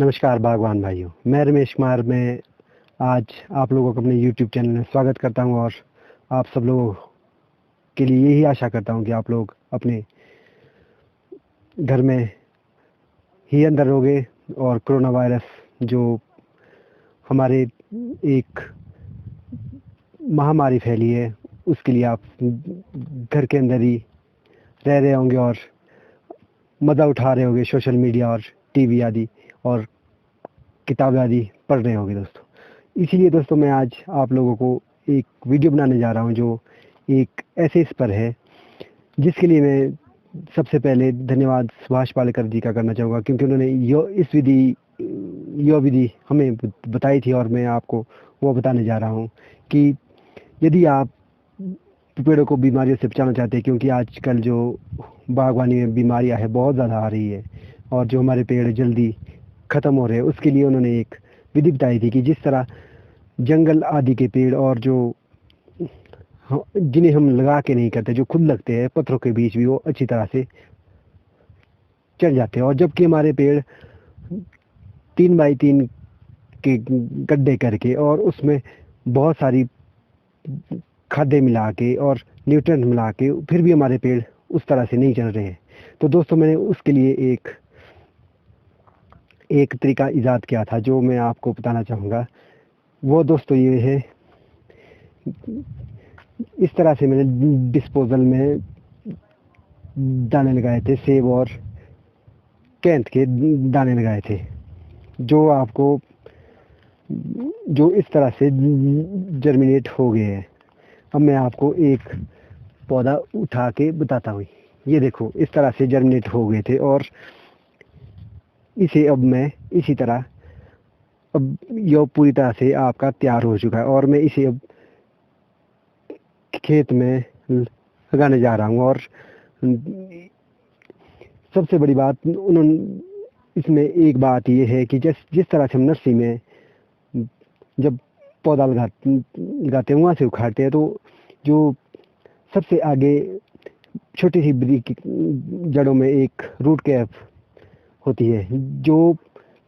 नमस्कार बागवान भाइयों, मैं रमेश कुमार। मैं आज आप लोगों को अपने YouTube चैनल में स्वागत करता हूं और आप सब लोगों के लिए यही आशा करता हूं कि आप लोग अपने घर में ही अंदर रहोगे और कोरोना वायरस जो हमारे एक महामारी फैली है उसके लिए आप घर के अंदर ही रह रहे होंगे और मज़ा उठा रहे होंगे सोशल मीडिया और टीवी आदि और किताबें आदि पढ़ रहे होंगे दोस्तों। इसीलिए दोस्तों मैं आज आप लोगों को एक वीडियो बनाने जा रहा हूं जो एक ऐसे इस पर है जिसके लिए मैं सबसे पहले धन्यवाद सुभाष पालेकर जी का करना चाहूँगा, क्योंकि उन्होंने यह विधि हमें बताई थी और मैं आपको वो बताने जा रहा हूँ कि यदि आप पेड़ों को बीमारियों से बचाना चाहते हैं, क्योंकि आजकल जो बागवानी में बीमारियां है बहुत ज़्यादा आ रही है और जो हमारे पेड़ जल्दी ख़त्म हो रहे हैं, उसके लिए उन्होंने एक विधि बताई थी कि जिस तरह जंगल आदि के पेड़ और जो जिन्हें हम लगा के नहीं करते, जो खुद लगते हैं पत्थरों के बीच भी, वो अच्छी तरह से चढ़ जाते हैं। और जबकि हमारे पेड़ 3x3 के गड्ढे करके और उसमें बहुत सारी खादें मिला के और न्यूट्रिएंट मिला के फिर भी हमारे पेड़ उस तरह से नहीं चल रहे हैं। तो दोस्तों मैंने उसके लिए एक तरीका ईजाद किया था जो मैं आपको बताना चाहूँगा। वो दोस्तों ये है, इस तरह से मैंने डिस्पोजल में दाने लगाए थे, सेब और कैंथ के दाने लगाए थे, जो इस तरह से जर्मिनेट हो गए हैं। अब मैं आपको एक पौधा उठा के बताता हूँ। ये देखो, इस तरह से जर्मिनेट हो गए थे और इसे अब मैं इसी तरह, अब यह पूरी तरह से आपका तैयार हो चुका है और मैं इसे अब खेत में लगाने जा रहा हूँ। और सबसे बड़ी बात इसमें एक बात ये है कि जिस तरह से हम नर्सरी में जब पौधा लगाते हैं वहाँ से उखाड़ते हैं, तो जो सबसे आगे छोटी सी ब्रीक जड़ों में एक रूट कैप होती है जो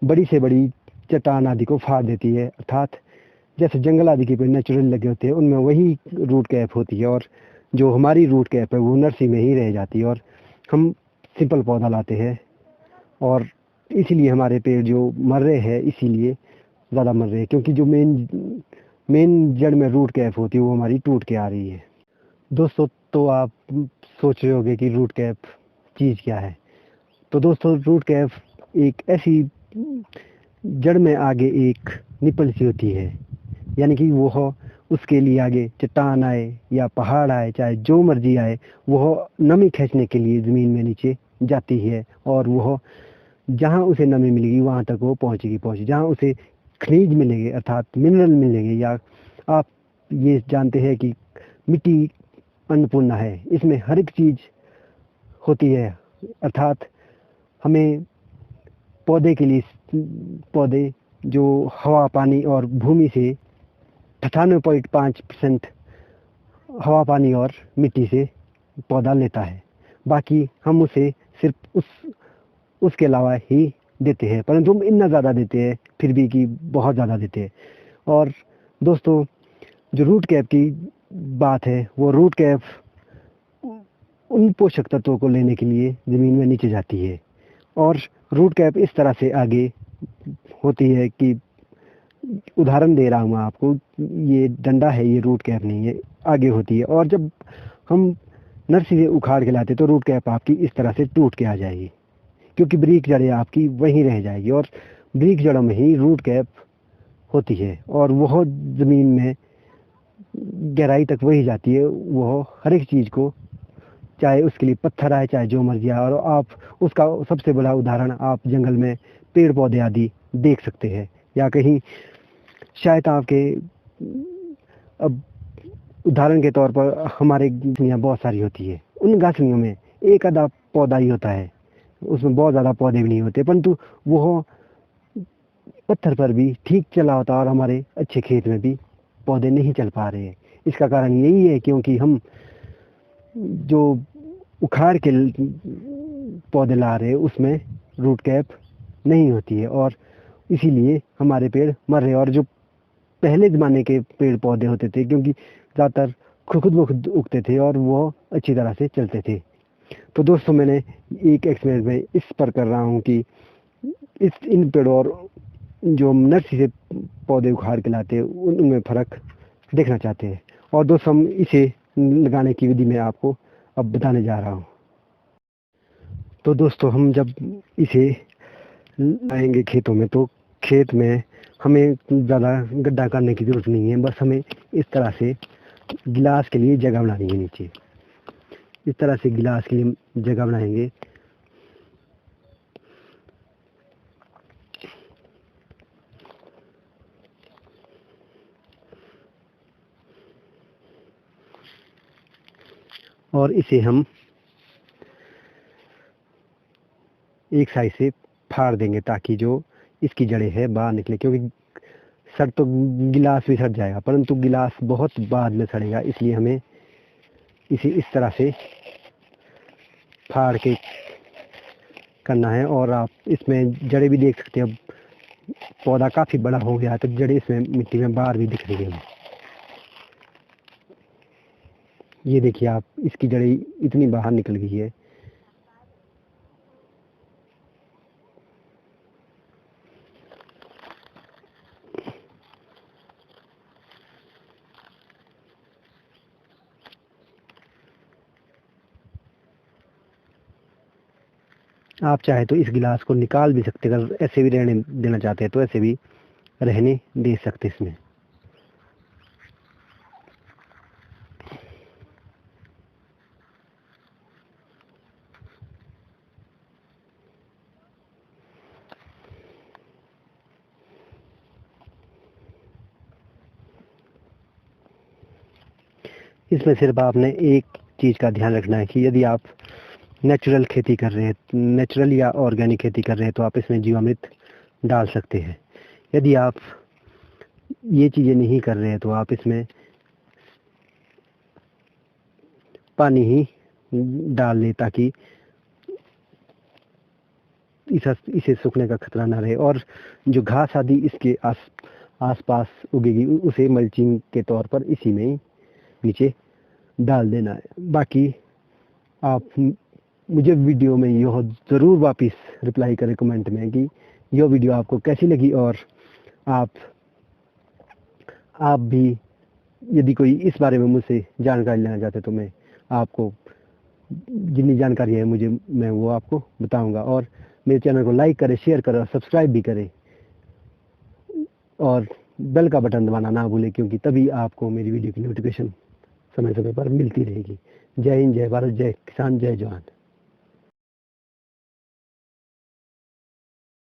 बड़ी से बड़ी चट्टान आदि को फाड़ देती है। अर्थात जैसे जंगल आदि के पेड़ नेचुरल लगे होते हैं उनमें वही रूट कैप होती है और जो हमारी रूट कैप है वो नर्सरी में ही रह जाती है और हम सिंपल पौधा लाते हैं और इसीलिए हमारे पेड़ जो मर रहे हैं, इसीलिए ज़्यादा मर रहे हैं, क्योंकि जो मेन जड़ में रूट कैप होती है वो हमारी टूट के आ रही है। दोस्तों तो आप सोच रहे होंगे कि रूट कैप चीज़ क्या है। तो दोस्तों रूट कैप एक ऐसी जड़ में आगे एक निपल सी होती है, यानी कि वो उसके लिए आगे चट्टान आए या पहाड़ आए, चाहे जो मर्जी आए, वह नमी खींचने के लिए ज़मीन में नीचे जाती है और वह जहाँ उसे नमी मिलेगी वहाँ तक वो पहुँचेगी। जहाँ उसे खनिज मिलेंगे अर्थात मिनरल मिलेंगे, या आप ये जानते हैं कि मिट्टी अन्नपूर्णा है, इसमें हर एक चीज़ होती है। अर्थात हमें पौधे जो हवा पानी और भूमि से 98.5% हवा पानी और मिट्टी से पौधा लेता है, बाकी हम उसे सिर्फ उसके अलावा ही देते हैं, परंतु हम इतना ज़्यादा देते हैं फिर भी कि बहुत ज़्यादा देते हैं। और दोस्तों जो रूट कैप की बात है, वो रूट कैप उन पोषक तत्वों को लेने के लिए ज़मीन में नीचे जाती है और रूट कैप इस तरह से आगे होती है कि उदाहरण दे रहा हूँ मैं आपको, ये डंडा है, ये रूट कैप नहीं है, आगे होती है। और जब हम नर्सरी से उखाड़ के लाते तो रूट कैप आपकी इस तरह से टूट के आ जाएगी, क्योंकि ब्रीक जड़ें आपकी वहीं रह जाएगी और ब्रीक जड़ों में ही रूट कैप होती है और वह ज़मीन में गहराई तक वही जाती है। वह हर एक चीज़ को, चाहे उसके लिए पत्थर आए चाहे जो मर्जी आए, और आप उसका सबसे बड़ा उदाहरण आप जंगल में पेड़ पौधे आदि देख सकते हैं, या कहीं शायद आपके, अब उदाहरण के तौर पर हमारे घासनियाँ बहुत सारी होती है, उन घासनियों में एक आधा पौधा ही होता है, उसमें बहुत ज़्यादा पौधे भी नहीं होते, परंतु वो पत्थर पर भी ठीक चला होता और हमारे अच्छे खेत में भी पौधे नहीं चल पा रहे हैं। इसका कारण यही है क्योंकि हम जो उखाड़ के पौधे ला रहे हैं उसमें रूट कैप नहीं होती है और इसीलिए हमारे पेड़ मर रहे। और जो पहले ज़माने के पेड़ पौधे होते थे, क्योंकि ज़्यादातर खुद ब खुद उगते थे और वो अच्छी तरह से चलते थे। तो दोस्तों, मैंने एक एक्सपेरिमेंट में इस पर कर रहा हूँ कि इन पेड़ों और जो नर्सरी से पौधे उखाड़ के लाते हैं उनमें फ़र्क देखना चाहते हैं। और दोस्तों, हम इसे लगाने की विधि मैं आपको अब बताने जा रहा हूँ। तो दोस्तों, हम जब इसे लाएंगे खेतों में, तो खेत में हमें ज़्यादा गड्ढा करने की ज़रूरत नहीं है। बस हमें इस तरह से गिलास के लिए जगह बनानी है नीचे। इस तरह से गिलास के लिए जगह बनाएंगे। और इसे हम एक साइड से फाड़ देंगे ताकि जो इसकी जड़ें है बाहर निकले, क्योंकि सड़ तो गिलास भी सड़ जाएगा, परंतु गिलास बहुत बाद में सड़ेगा। इसलिए हमें इसे इस तरह से फाड़ के करना है। और आप इसमें जड़ें भी देख सकते हैं। अब पौधा काफ़ी बड़ा हो गया है, तो जड़ें इसमें मिट्टी में बाहर भी दिख रही हैं। ये देखिए आप, इसकी जड़ें इतनी बाहर निकल गई है। आप चाहे तो इस गिलास को निकाल भी सकते हैं। अगर ऐसे भी रहने देना चाहते हैं तो ऐसे भी रहने दे सकते इसमें। इसमें सिर्फ आपने एक चीज़ का ध्यान रखना है कि यदि आप नेचुरल खेती कर रहे हैं, नेचुरल या ऑर्गेनिक खेती कर रहे हैं, तो आप इसमें जीवामृत डाल सकते हैं। यदि आप ये चीज़ें नहीं कर रहे हैं तो आप इसमें पानी ही डाल लें ताकि इसे सूखने का खतरा ना रहे। और जो घास आदि इसके आसपास उगेगी उसे मल्चिंग के तौर पर इसी में ही नीचे डाल देना है। बाकी आप मुझे वीडियो में यह ज़रूर वापस रिप्लाई करें कमेंट में कि यह वीडियो आपको कैसी लगी। और आप भी यदि कोई इस बारे में मुझसे जानकारी लेना चाहते तो मैं आपको जितनी जानकारी है मैं वो आपको बताऊंगा। और मेरे चैनल को लाइक करें, शेयर करें और सब्सक्राइब भी करें। और बेल का बटन दबाना ना भूलें, क्योंकि तभी आपको मेरी वीडियो की नोटिफिकेशन समय समय पर मिलती रहेगी। जय हिंद, जय भारत, जय किसान, जय जवान।